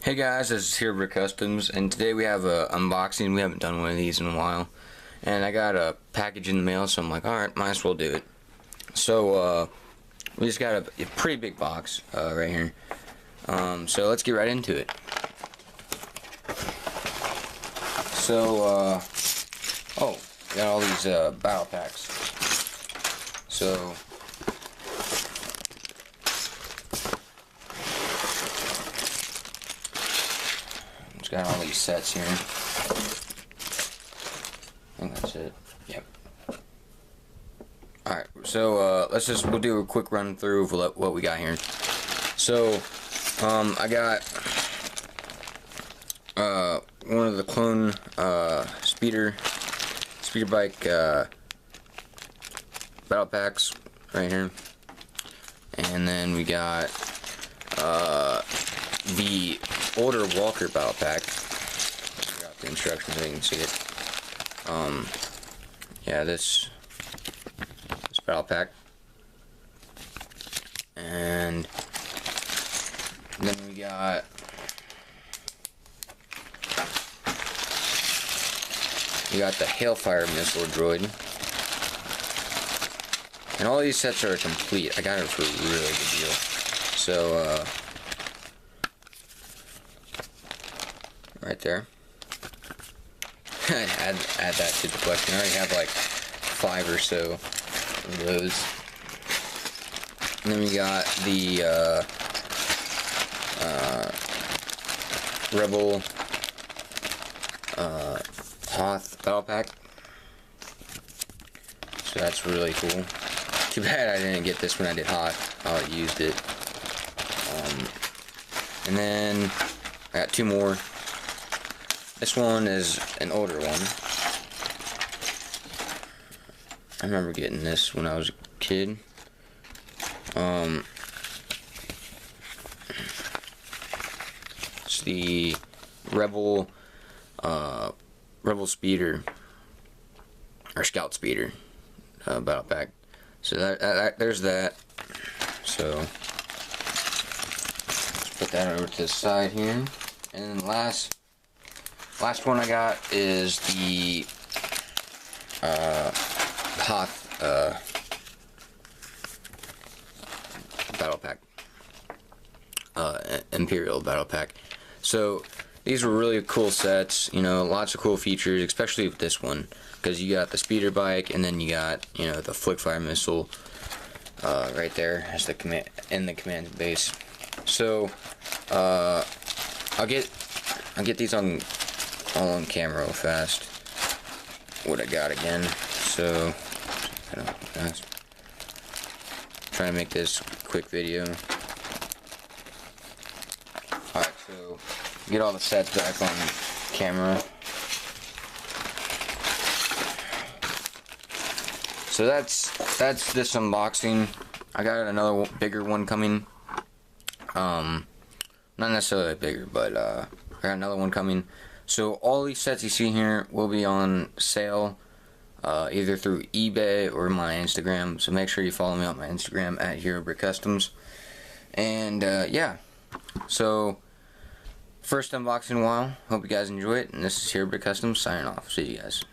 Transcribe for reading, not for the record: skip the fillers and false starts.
Hey guys, this is Hero Customs, and today we have a unboxing. We haven't done one of these in a while, and I got a package in the mail, so I'm like, alright, might as well do it. So, we just got a pretty big box right here. So let's get right into it. So, oh, got all these battle packs. So, got all these sets here. I think that's it. Yep. Alright, so we'll do a quick run through of what we got here. So, I got one of the clone speeder bike battle packs right here. And then we got the older Walker battle pack. Got the instructions so you can see it. Yeah, this battle pack, and then we got the Hailfire missile droid, and all these sets are complete. I got it for a really good deal. So right there. add that to the collection. I already have like 5 or so of those. And then we got the Rebel Hoth battle pack. So that's really cool. Too bad I didn't get this when I did Hoth. I used it. And then I got 2 more. This one is an older one. I remember getting this when I was a kid. It's the Rebel Speeder or Scout Speeder battle pack. So there's that. So let's put that over to the side here. And then the last one I got is the Hoth battle pack, Imperial battle pack. So these were really cool sets, you know, lots of cool features, especially with this one, because you got the speeder bike, and then you got, you know, the Flickfire missile right there as the command base. So I'll get these all on camera real fast. What I got again. So fast. Trying to make this quick video. Alright, so get all the sets back on camera. So that's this unboxing. I got another bigger one coming. Not necessarily bigger, but I got another one coming. So all these sets you see here will be on sale either through eBay or my Instagram. So make sure you follow me on my Instagram at Hero Customs. And yeah, so first unboxing in a while. Hope you guys enjoy it. And this is Hero Customs signing off. See you guys.